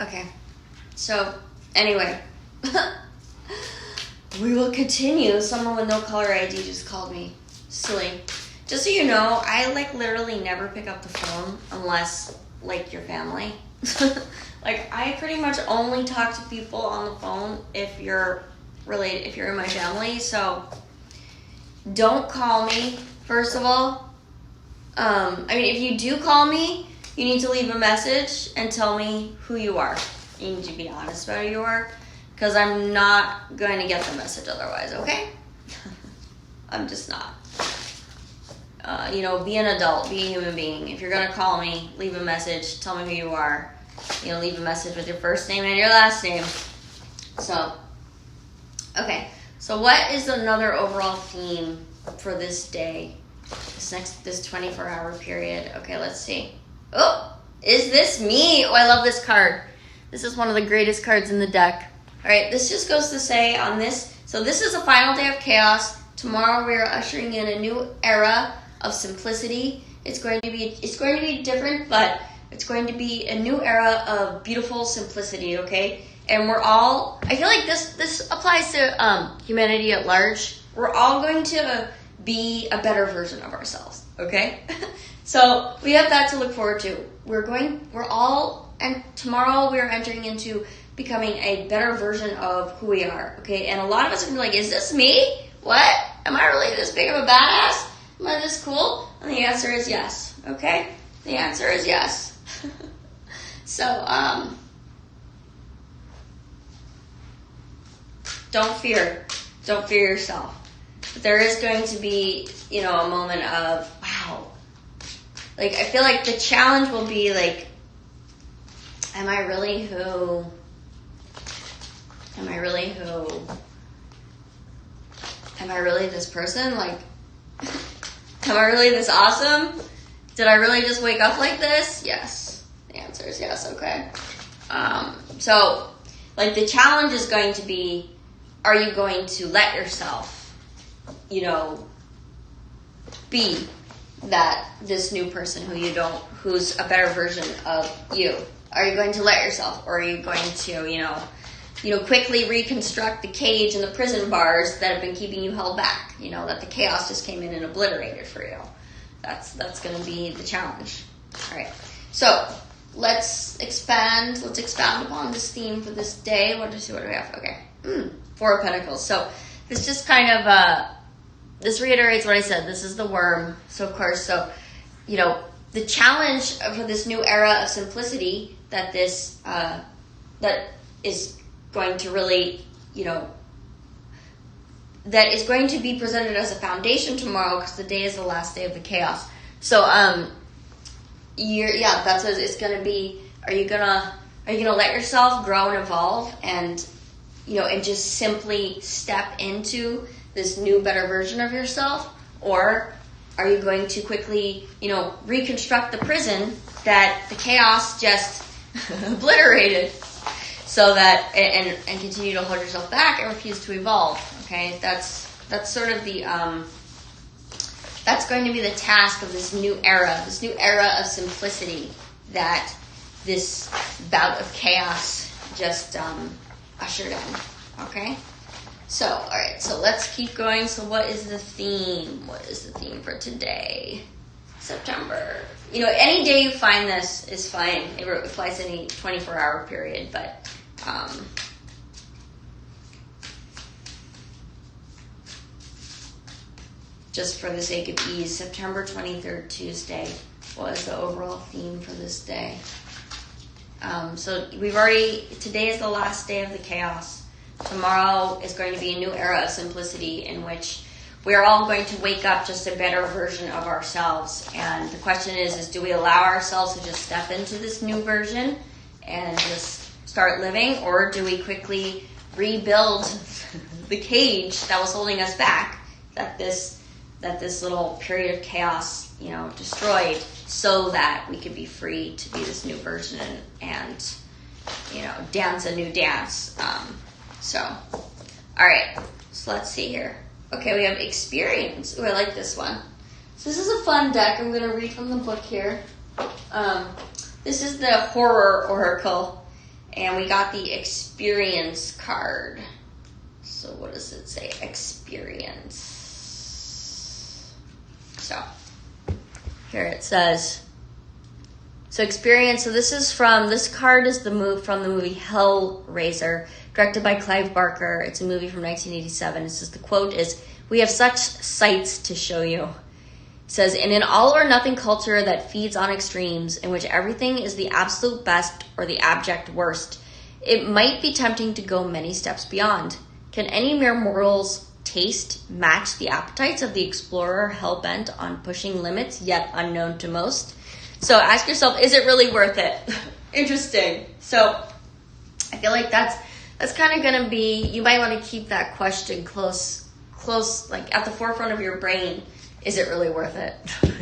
Okay. So, anyway. We will continue. Someone with no caller ID just called me. Silly. Just so you know, I literally never pick up the phone unless your family. I pretty much only talk to people on the phone if you're in my family. So don't call me, first of all. If you do call me, you need to leave a message and tell me who you are. You need to be honest about who you are, because I'm not going to get the message otherwise, okay? I'm just not. Be an adult, be a human being. If you're going to call me, leave a message, tell me who you are. Leave a message with your first name and your last name. So, okay. So what is another overall theme for this day? This 24-hour period. Okay, let's see. Oh, is this me? Oh, I love this card. This is one of the greatest cards in the deck. All right, this just goes to say on this. So this is the final day of chaos. Tomorrow we are ushering in a new era of simplicity. It's going to be different, but it's going to be a new era of beautiful simplicity, okay? And I feel like this applies to humanity at large. We're all going to be a better version of ourselves, okay? So we have that to look forward to. And tomorrow we're entering into becoming a better version of who we are, okay? And a lot of us are going to be like, is this me? What? Am I really this big of a badass? Am I this cool? And the answer is yes, okay? The answer is yes. So, don't fear yourself. But there is going to be, a moment of, wow. I feel like the challenge will be am I really who? Am I really this person? Am I really this awesome? Did I really just wake up like this? Yes. The answer is yes, okay. So, the challenge is going to be, are you going to let yourself, be this new person who's a better version of you? Are you going to let yourself, or are you going to, quickly reconstruct the cage and the prison bars that have been keeping you held back, that the chaos just came in and obliterated for you? That's going to be the challenge. All right. So let's expound upon this theme for this day. What do we have? Okay. Four of Pentacles. So this just kind of, this reiterates what I said. This is the worm. So of course, the challenge for this new era of simplicity that that is going to really, that is going to be presented as a foundation tomorrow, because the day is the last day of the chaos. So, that's what it's going to be. Are you gonna let yourself grow and evolve, and and just simply step into this new, better version of yourself, or are you going to quickly, reconstruct the prison that the chaos just obliterated? So that, and continue to hold yourself back and refuse to evolve, okay? That's sort of the, that's going to be the task of this new era of simplicity that this bout of chaos just ushered in, okay? So, all right, so let's keep going. So what is the theme? What is the theme for today? September. Any day you find this is fine. It applies to any 24-hour period, but just for the sake of ease, September 23rd, Tuesday, was the overall theme for this day. So today is the last day of the chaos. Tomorrow is going to be a new era of simplicity in which we are all going to wake up just a better version of ourselves. And the question is do we allow ourselves to just step into this new version and just start living, or do we quickly rebuild the cage that was holding us back, that this little period of chaos, destroyed, so that we could be free to be this new version and dance a new dance. All right, so let's see here. Okay, we have experience. Ooh, I like this one. So this is a fun deck. I'm going to read from the book here. This is the Horror Oracle. And we got the experience card. So what does it say? Experience. So here it says, so experience, so this card is from the movie Hellraiser, directed by Clive Barker. It's a movie from 1987. It says, the quote is, "We have such sights to show you." It says, "In an all or nothing culture that feeds on extremes, in which everything is the absolute best or the abject worst, it might be tempting to go many steps beyond. Can any mere mortal's taste match the appetites of the explorer hell-bent on pushing limits yet unknown to most?" So ask yourself, is it really worth it? Interesting. So I feel like that's kind of going to be, you might want to keep that question close, like at the forefront of your brain. Is it really worth it?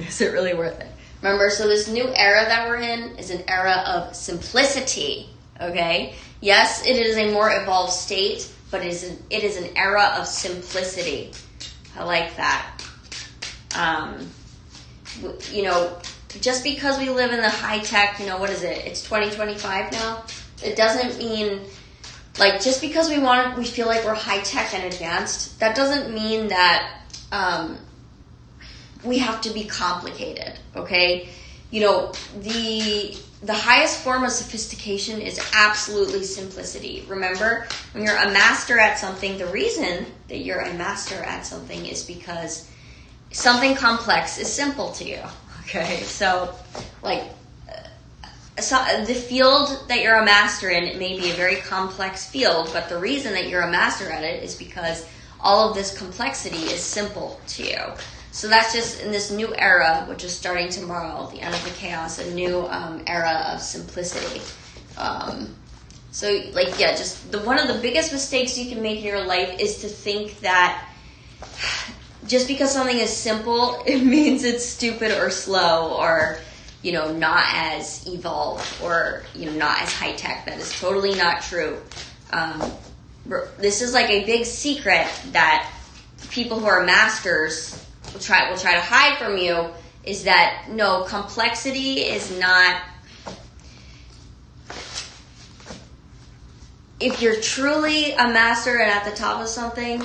Is it really worth it? Remember, so this new era that we're in is an era of simplicity, okay? Yes, it is a more evolved state, but it is an era of simplicity. I like that. Just because we live in the high tech, what is it? It's 2025 now. It doesn't mean, like, just because we feel like we're high tech and advanced, that doesn't mean that we have to be complicated, okay? The highest form of sophistication is absolutely simplicity. Remember, when you're a master at something, the reason that you're a master at something is because something complex is simple to you, okay? So, the field that you're a master in, it may be a very complex field, but the reason that you're a master at it is because all of this complexity is simple to you. So that's just in this new era, which is starting tomorrow, the end of the chaos, a new era of simplicity. One of the biggest mistakes you can make in your life is to think that just because something is simple, it means it's stupid or slow or, not as evolved or, not as high tech. That is totally not true. This is like a big secret that people who are masters will try to hide from you, is that no, complexity is not. If you're truly a master and at the top of something,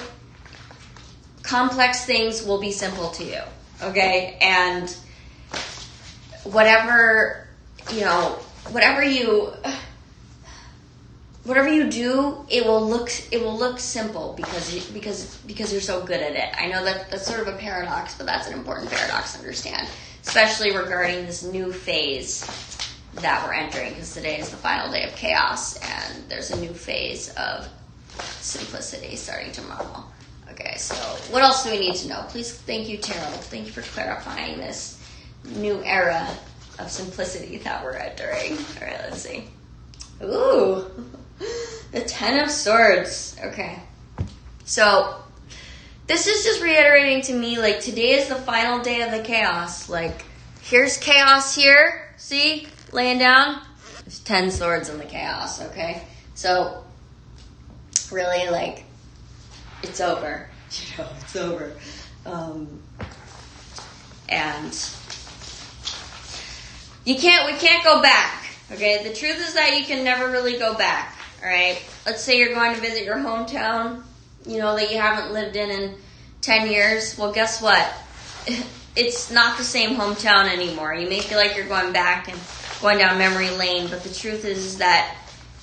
complex things will be simple to you, okay? And whatever you do, it will look simple because you're so good at it. I know that's sort of a paradox, but that's an important paradox to understand, especially regarding this new phase that we're entering, because today is the final day of chaos, and there's a new phase of simplicity starting tomorrow. Okay, so what else do we need to know? Please, thank you, Tarot. Thank you for clarifying this new era of simplicity that we're entering. All right, let's see. Ooh, the Ten of Swords. Okay, so this is just reiterating to me, like, today is the final day of the chaos. Like, here's chaos here. See, laying down. There's 10 swords in the chaos. Okay, so really, like, it's over. It's over. And we can't go back. Okay, the truth is that you can never really go back. All right, let's say you're going to visit your hometown, that you haven't lived in 10 years. Well, guess what? It's not the same hometown anymore. You may feel like you're going back and going down memory lane, but the truth is that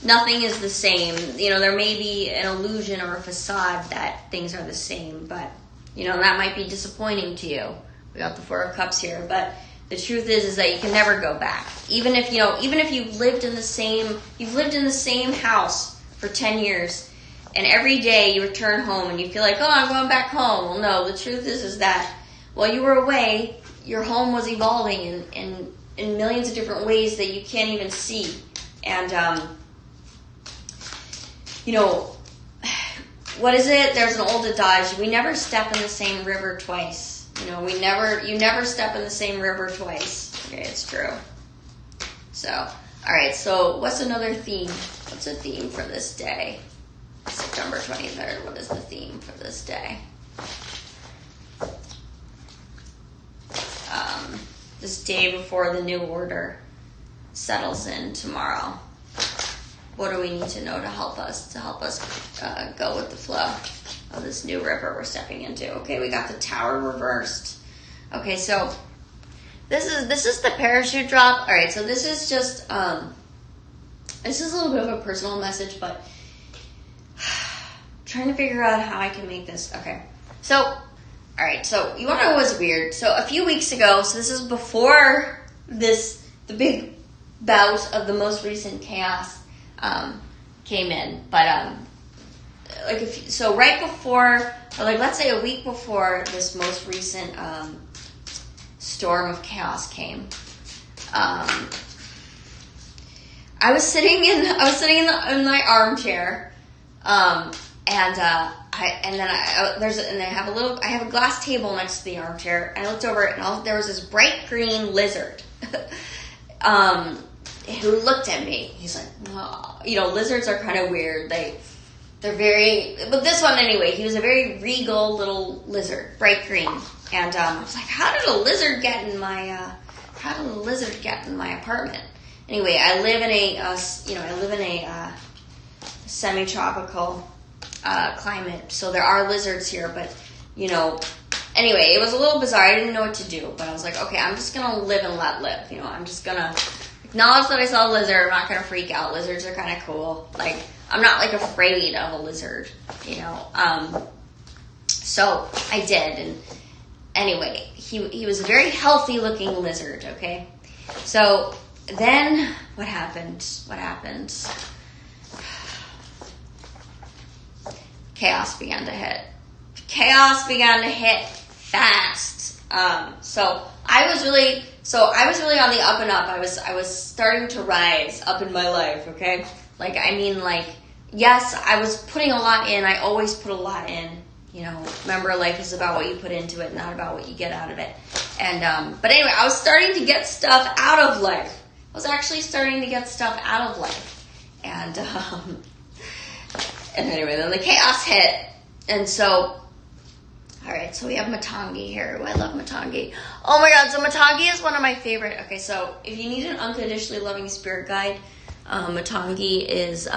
nothing is the same. There may be an illusion or a facade that things are the same, but, that might be disappointing to you. We got the Four of Cups here, but the truth is that you can never go back. Even if you've lived in the same house for 10 years, and every day you return home and you feel like, oh, I'm going back home. Well, no, the truth is that while you were away, your home was evolving in millions of different ways that you can't even see. And, what is it? There's an old adage: we never step in the same river twice. You never step in the same river twice. Okay, it's true. So, all right. So, what's another theme? What's a theme for this day? September 23rd. What is the theme for this day? This day before the new order settles in tomorrow. what do we need to know to help us go with the flow of this new river we're stepping into? Okay, we got the Tower reversed. Okay, so this is the parachute drop. All right, so this is just this is a little bit of a personal message, but trying to figure out how I can make this. Okay, so all right, so you want to know what's weird? So a few weeks ago, so this is before the big bout of the most recent chaos came in, but so right before, or like let's say a week before this most recent storm of chaos came, I was sitting in my armchair, and I have a glass table next to the armchair, and I looked over and there was this bright green lizard. Who looked at me. He's like, oh. Lizards are kind of weird. They're very, but this one anyway, he was a very regal little lizard, bright green. And I was like, how did a lizard get in my apartment? Anyway, I live in a semi-tropical climate, so there are lizards here, but anyway, it was a little bizarre. I didn't know what to do, but I was like, okay, I'm just gonna live and let live. I'm just gonna acknowledge that I saw a lizard. I'm not gonna freak out. Lizards are kind of cool. Like, I'm not like afraid of a lizard, So I did, and anyway, he was a very healthy looking lizard. Okay, so then what happened? Chaos began to hit. Chaos began to hit fast. So I was really on the up and up. I was starting to rise up in my life, okay? Yes, I was putting a lot in. I always put a lot in. Remember, life is about what you put into it, not about what you get out of it. And but anyway, I was starting to get stuff out of life. I was actually starting to get stuff out of life. And anyway, then the chaos hit. And so, all right, so we have Matangi here. I love Matangi. Oh my God, so Matangi is one of my favorite. Okay, so if you need an unconditionally loving spirit guide, Matangi is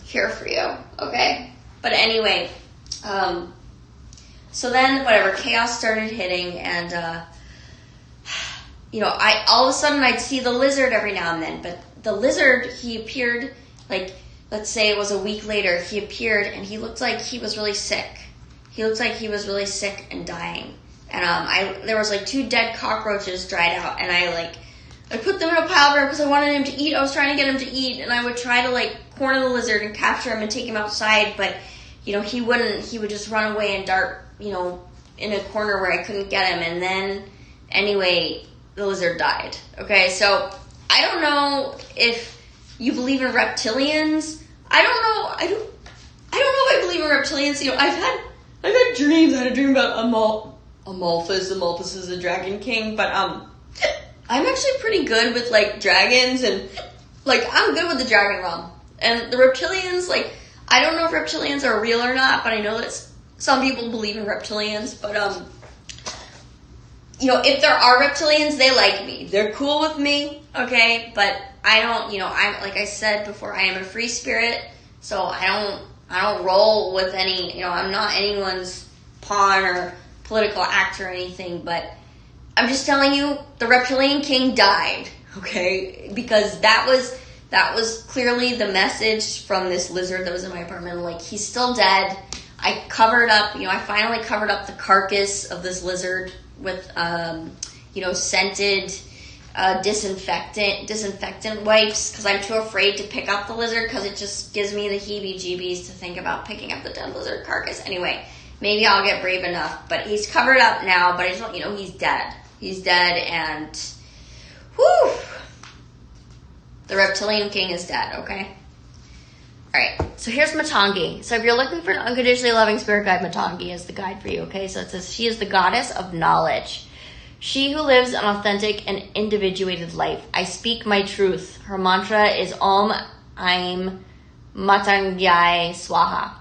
here for you, okay? But anyway, so then whatever, chaos started hitting, and all of a sudden I'd see the lizard every now and then, but the lizard, he appeared, let's say it was a week later, he appeared and he looked like he was really sick. He looked like he was really sick and dying. And there was 2 dead cockroaches dried out, and I put them in a pile because I wanted him to eat. I was trying to get him to eat, and I would try to corner the lizard and capture him and take him outside, but he wouldn't. He would just run away and dart, in a corner where I couldn't get him. And then anyway, the lizard died. Okay, so I don't know if you believe in reptilians. I don't know if I believe in reptilians. I've had dreams. I had a dream about Amalthus. Amalthus is the Dragon King, but I'm actually pretty good with dragons, and I'm good with the dragon realm. And the reptilians, I don't know if reptilians are real or not, but I know that some people believe in reptilians. But if there are reptilians, they like me. They're cool with me, okay? But I don't, I'm, like I said before, I am a free spirit, so I don't roll with any, I'm not anyone's pawn or political actor or anything, but I'm just telling you, the reptilian king died, okay? Because that was clearly the message from this lizard that was in my apartment. He's still dead. I covered up, I finally covered up the carcass of this lizard with, scented disinfectant wipes, because I'm too afraid to pick up the lizard, because it just gives me the heebie-jeebies to think about picking up the dead lizard carcass. Anyway, maybe I'll get brave enough, but he's covered up now, but I just want he's dead. He's dead, and whew, the reptilian king is dead, okay? Alright, so here's Matangi. So if you're looking for an unconditionally loving spirit guide, Matangi is the guide for you, okay? So it says, she is the goddess of knowledge. She who lives an authentic and individuated life. I speak my truth. Her mantra is Om Aim Matangyai Swaha.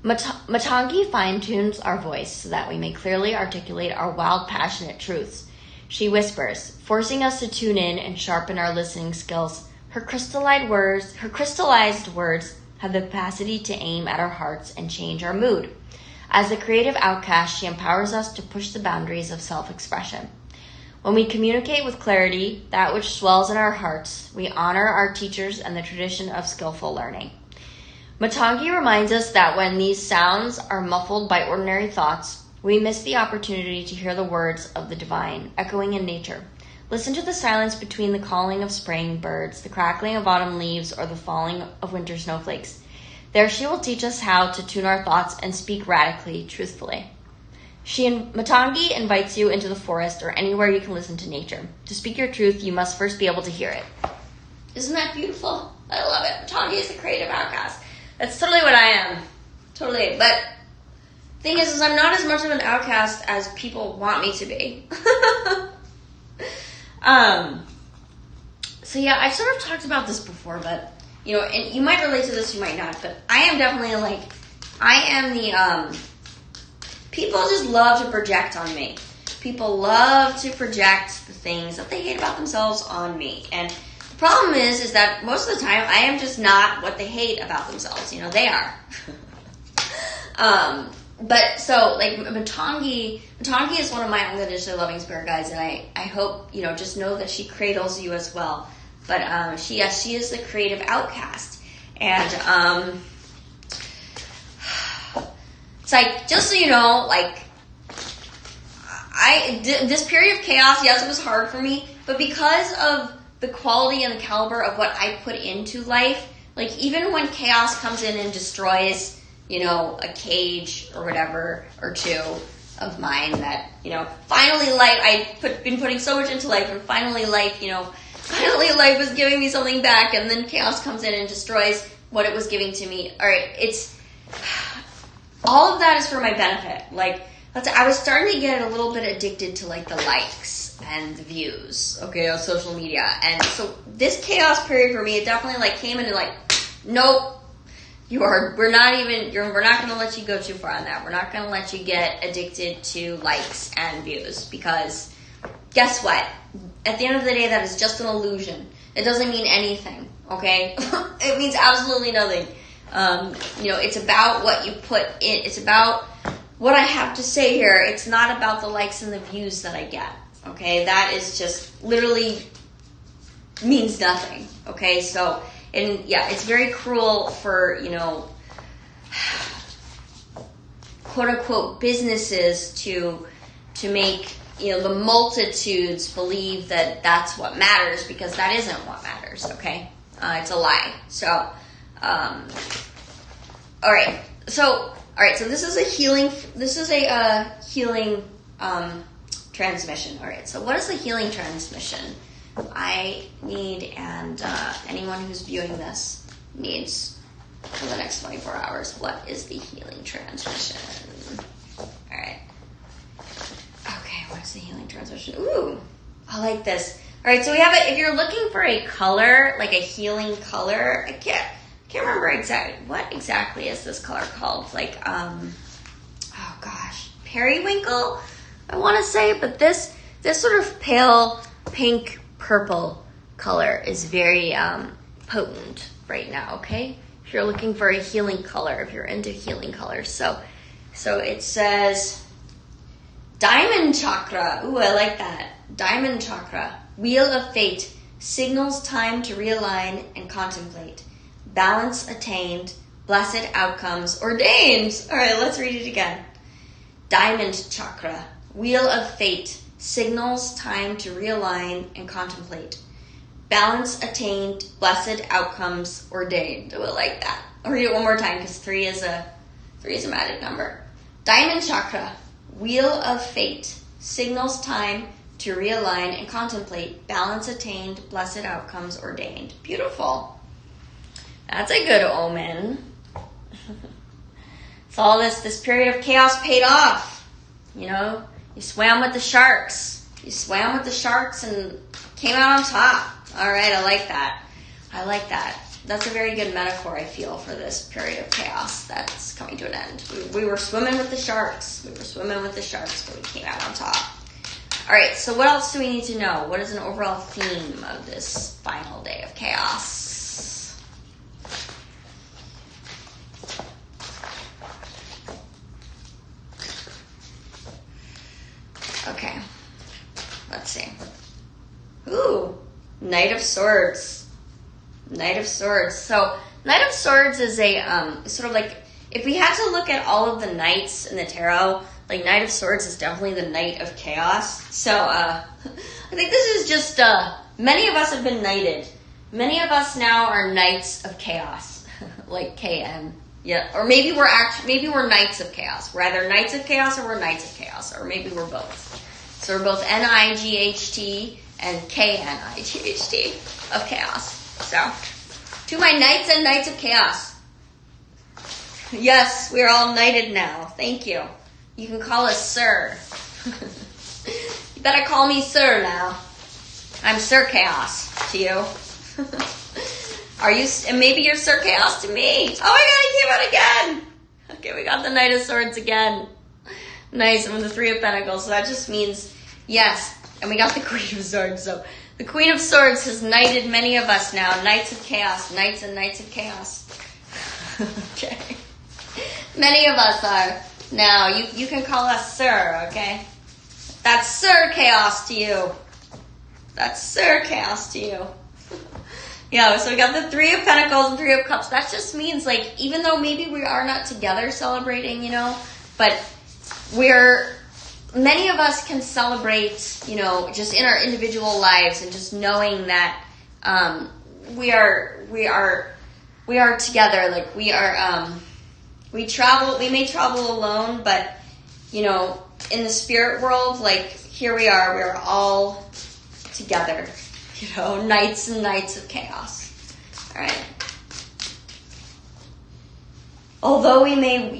Matangi fine-tunes our voice so that we may clearly articulate our wild, passionate truths. She whispers, forcing us to tune in and sharpen our listening skills. Her crystallized words have the capacity to aim at our hearts and change our mood. As the creative outcast, she empowers us to push the boundaries of self-expression. When we communicate with clarity, that which swells in our hearts, we honor our teachers and the tradition of skillful learning. Matangi reminds us that when these sounds are muffled by ordinary thoughts, we miss the opportunity to hear the words of the divine echoing in nature. Listen to the silence between the calling of spring birds, the crackling of autumn leaves, or the falling of winter snowflakes. There she will teach us how to tune our thoughts and speak radically, truthfully. Matangi invites you into the forest or anywhere you can listen to nature. To speak your truth, you must first be able to hear it. Isn't that beautiful? I love it. Matangi is the creative outcast. That's totally what I am. Totally. But thing is I'm not as much of an outcast as people want me to be. So yeah, I've sort of talked about this before, but and you might relate to this, you might not, but I am definitely people just love to project on me. People love to project the things that they hate about themselves on me. And the problem is that most of the time I am just not what they hate about themselves. They are. But so Matangi is one of my unconditionally loving spirit guides, and I hope, just know that she cradles you as well. But she is the creative outcast. And it's just so you know, this period of chaos, yes, it was hard for me, but because of the quality and the caliber of what I put into life, even when chaos comes in and destroys, a cage or whatever, or two of mine that, finally life, been putting so much into life, and finally life was giving me something back, and then chaos comes in and destroys what it was giving to me. All right, all of that is for my benefit. I was starting to get a little bit addicted to the likes and the views, okay, on social media. And so this chaos period for me, it definitely came into nope, we're not going to let you go too far on that. We're not going to let you get addicted to likes and views, because guess what? At the end of the day, that is just an illusion. It doesn't mean anything, okay? It means absolutely nothing. It's about what you put in. It's about what I have to say here. It's not about the likes and the views that I get, okay? That is just literally means nothing, okay? So, and yeah, it's very cruel for, quote unquote businesses to make, the multitudes believe that that's what matters, because that isn't what matters, okay? It's a lie. So, all right. So this is a healing transmission. All right. So what is the healing transmission? I need, and anyone who's viewing this needs for the next 24 hours. What is the healing transmission? All right. Okay. What is the healing transmission? Ooh, I like this. All right. So we have it. If you're looking for a color, like a healing color, I can't remember what exactly is this color called. Oh gosh, periwinkle, I want to say, but this sort of pale pink purple color is very potent right now, okay? If you're looking for a healing color, if you're into healing colors. So it says diamond chakra. Ooh, I like that. Diamond chakra. Wheel of fate signals time to realign and contemplate. Balance attained, blessed outcomes ordained. All right, let's read it again. Diamond chakra, wheel of fate, signals time to realign and contemplate. Balance attained, blessed outcomes ordained. I like that. I'll read it one more time because three is a magic number. Diamond chakra, wheel of fate, signals time to realign and contemplate. Balance attained, blessed outcomes ordained. Beautiful. That's a good omen. So all this period of chaos paid off. You swam with the sharks. You swam with the sharks and came out on top. All right, I like that. That's a very good metaphor, I feel, for this period of chaos that's coming to an end. We were swimming with the sharks. But we came out on top. All right, so what else do we need to know? What is an overall theme of this final day of chaos? Okay, let's see. Ooh, Knight of Swords. Knight of Swords. So, Knight of Swords is a, sort of like, if we had to look at all of the knights in the tarot, like Knight of Swords is definitely the Knight of Chaos. So, I think this is just, many of us have been knighted. Many of us now are Knights of Chaos. Like KN. Yeah, or maybe we're Knights of Chaos. We're either Knights of Chaos or we're Knights of Chaos, or maybe we're both. So we're both NIGHT and KNIGHT of Chaos. So, to my Knights and Knights of Chaos. Yes, we're all knighted now. Thank you. You can call us Sir. You better call me Sir now. I'm Sir Chaos to you. Are you? And maybe you're Sir Chaos to me. Oh my God, he came out again. Okay, we got the Knight of Swords again. Nice, and with the Three of Pentacles. So that just means yes. And we got the Queen of Swords. So the Queen of Swords has knighted many of us now. Knights of Chaos. Knights and Knights of Chaos. Okay. Many of us are. Now, you can call us Sir, okay? That's Sir Chaos to you. That's Sir Chaos to you. Yeah, so we got the Three of Pentacles and Three of Cups. That just means, like, even though maybe we are not together celebrating, you know, but many of us can celebrate, you know, just in our individual lives and just knowing that we are together. Like, we may travel alone, but, you know, in the spirit world, like, here we're all together, you know, Knights and Knights of Chaos. All right. Although we may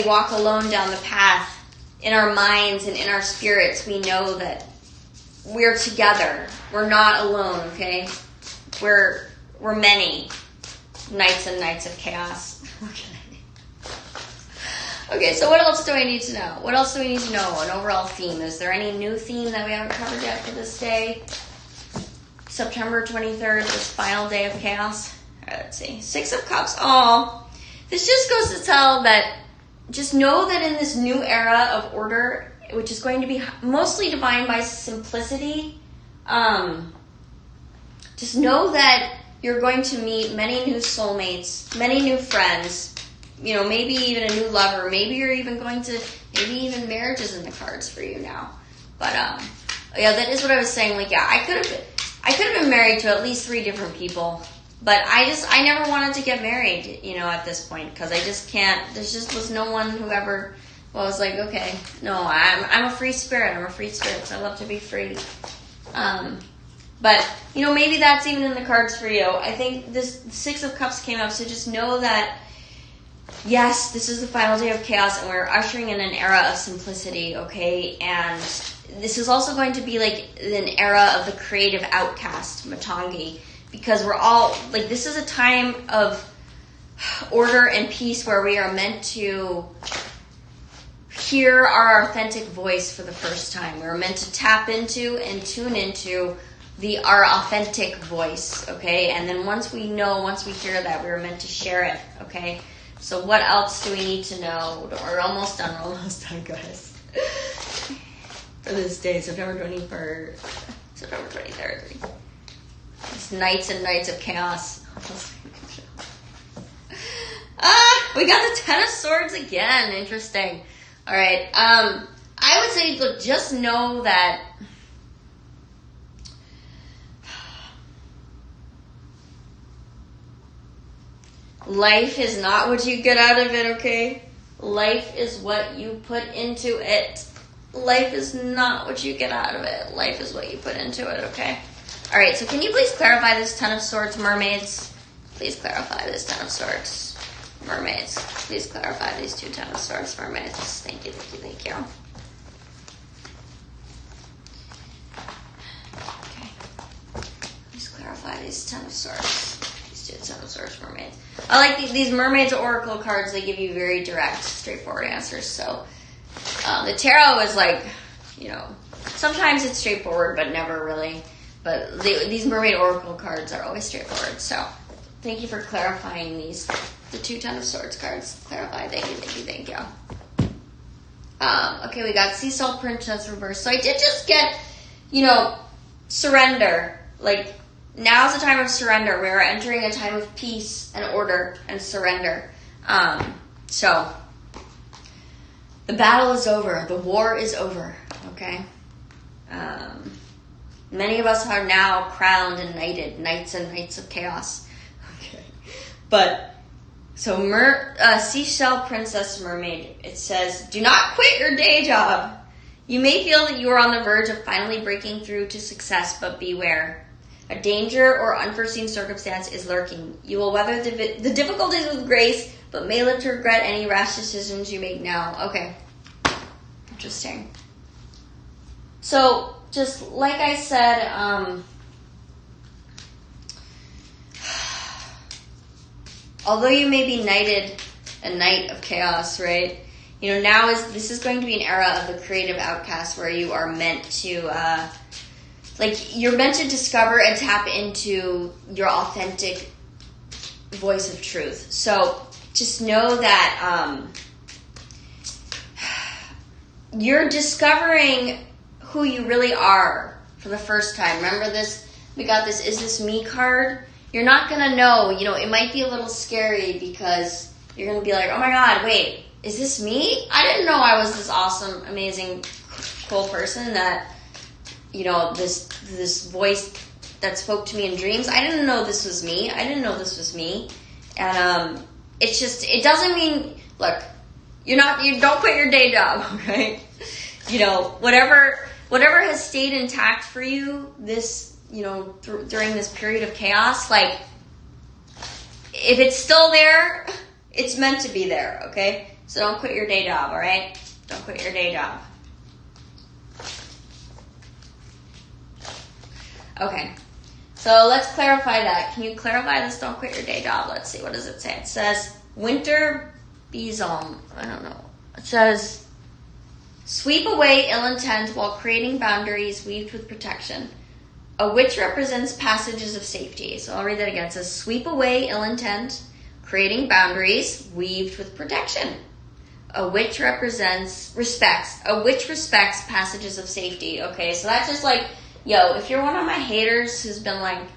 walk alone down the path, in our minds and in our spirits, we know that we're together. We're not alone, okay? We're many Knights and Knights of Chaos. Okay, so what else do I need to know? What else do we need to know? An overall theme. Is there any new theme that we haven't covered yet for this day? September 23rd, this final day of chaos. All right, let's see. Six of Cups. Oh, this just goes to tell that just know that in this new era of order, which is going to be mostly defined by simplicity, just know that you're going to meet many new soulmates, many new friends, you know, maybe even a new lover. Maybe you're even maybe even marriage is in the cards for you now. But, yeah, that is what I was saying. Like, yeah, I could have been married to at least 3 different people. But I never wanted to get married, you know, at this point, because I just can't. There just was no one who ever was like, okay, no, I'm a free spirit. I'm a free spirit, so I love to be free. But, you know, maybe that's even in the cards for you. I think this Six of Cups came up, so just know that, yes, this is the final day of chaos, and we're ushering in an era of simplicity, okay? And this is also going to be like an era of the creative outcast, Matangi. Because we're all, like, this is a time of order and peace where we are meant to hear our authentic voice for the first time. We're meant to tap into and tune into our authentic voice, okay? And then once we hear that, we're meant to share it, okay? So what else do we need to know? We're almost done, guys. For this day, September 23rd. It's Knights and Knights of Chaos. We got the Ten of Swords again. Interesting. All right. I would say, look, just know that life is not what you get out of it, okay? Life is what you put into it. Life is not what you get out of it. Life is what you put into it, okay? All right, so can you please clarify this Ten of Swords, mermaids? Please clarify this Ten of Swords, mermaids. Please clarify these 2 Ten of Swords, mermaids. Thank you. Okay. Please clarify these Ten of Swords. These 2 Ten of Swords, mermaids. I like these mermaids oracle cards. They give you very direct, straightforward answers. So the tarot is like, you know, Sometimes it's straightforward, but never really. But these Mermaid Oracle cards are always straightforward. So thank you for clarifying these. The 2 Ten of Swords cards. Clarify. Thank you, thank you, thank you. Okay, we got Sea Salt Princess reverse. So I did just get, surrender. Like, now's the time of surrender. We're entering a time of peace and order and surrender. So the battle is over. The war is over. Okay. Many of us are now crowned and knighted, knights and knights of chaos. Okay. But, so Seashell Princess Mermaid, it says, do not quit your day job. You may feel that you are on the verge of finally breaking through to success, but beware. A danger or unforeseen circumstance is lurking. You will weather the difficulties with grace, but may live to regret any rash decisions you make now. Okay. Interesting. So, just like I said, although you may be knighted, a knight of chaos, right? This is going to be an era of the creative outcast where you are meant to, you're meant to discover and tap into your authentic voice of truth. So just know that you're discovering who you really are for the first time. Remember this? We got this Is This Me card. You're not going to know. It might be a little scary because you're going to be like, oh my God, wait, is this me? I didn't know I was this awesome, amazing, cool person that, this voice that spoke to me in dreams. I didn't know this was me. I didn't know this was me. And it doesn't mean, look, you don't quit your day job, okay? Whatever has stayed intact for you during this period of chaos, like, if it's still there, it's meant to be there, okay? So don't quit your day job, all right? Don't quit your day job. Okay, so let's clarify that. Can you clarify this? Don't quit your day job. Let's see. What does it say? It says, Winter Besom. I don't know. It says, sweep away ill intent while creating boundaries weaved with protection. A witch represents passages of safety. So I'll read that again. It says, sweep away ill intent, creating boundaries weaved with protection. A witch respects passages of safety. Okay, so that's just like, if you're one of my haters who's been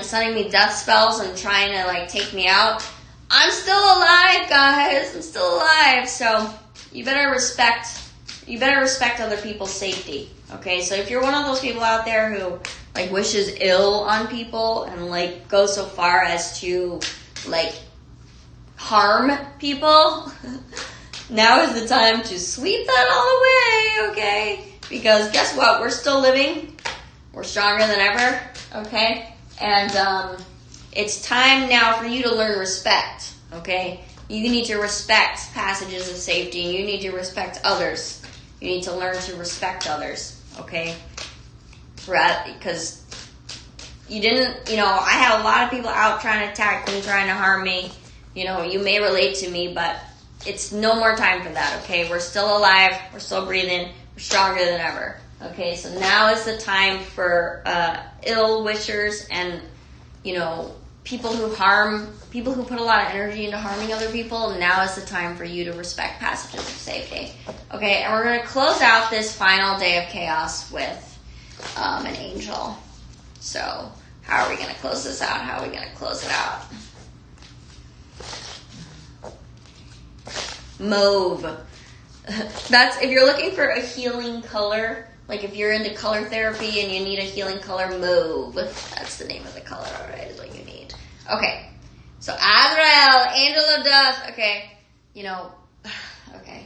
sending me death spells and trying to take me out, I'm still alive, guys. I'm still alive. So you better respect other people's safety. Okay, so if you're one of those people out there who wishes ill on people and goes so far as to harm people, now is the time to sweep that all away, okay? Because guess what? We're still living. We're stronger than ever, okay? And it's time now for you to learn respect, okay? You need to respect passages of safety. You need to respect others. You need to learn to respect others, okay? Because you didn't, I have a lot of people out trying to attack me, trying to harm me. You may relate to me, but it's no more time for that, okay? We're still alive. We're still breathing. We're stronger than ever. Okay, so now is the time for ill wishers and, people who put a lot of energy into harming other people. Now is the time for you to respect passages of safety. Okay, and we're going to close out this final day of chaos with an angel. So how are we going to close this out? How are we going to close it out? Mauve. That's, if you're looking for a healing color, if you're into color therapy and you need a healing color, mauve. That's the name of the color, alright, is what you need. Okay. So Azrael, angel of death. Okay. Okay.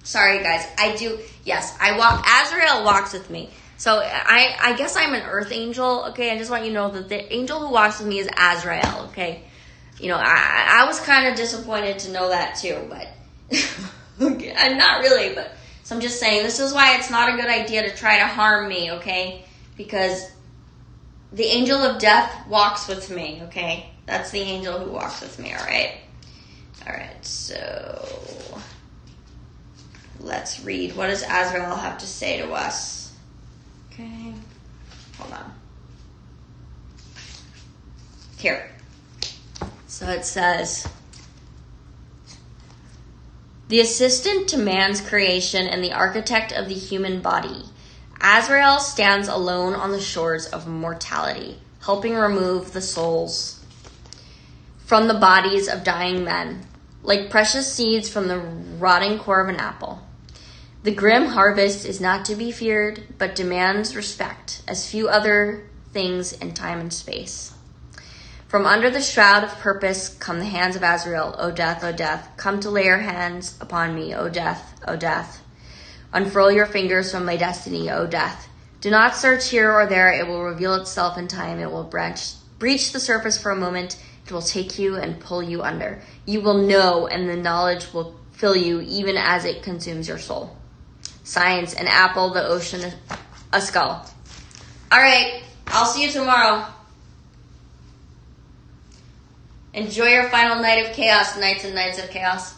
Sorry guys. Azrael walks with me. So I guess I'm an earth angel, okay? I just want you to know that the angel who walks with me is Azrael, okay? I was kind of disappointed to know that too, but okay, I'm not really, but so I'm just saying this is why it's not a good idea to try to harm me, okay? Because the angel of death walks with me, okay? That's the angel who walks with me, all right? All right, so let's read. What does Azrael have to say to us? Okay, hold on. Here. So it says, the assistant to man's creation and the architect of the human body, Azrael stands alone on the shores of mortality, helping remove the souls from the bodies of dying men, like precious seeds from the rotting core of an apple. The grim harvest is not to be feared, but demands respect, as few other things in time and space. From under the shroud of purpose come the hands of Azrael, O death, come to lay your hands upon me, O death, O death. Unfurl your fingers from my destiny, O death. Do not search here or there, it will reveal itself in time, it will breach the surface for a moment, it will take you and pull you under. You will know, and the knowledge will fill you even as it consumes your soul. Science, an apple, the ocean, a skull. All right, I'll see you tomorrow. Enjoy your final night of chaos, nights and nights of chaos.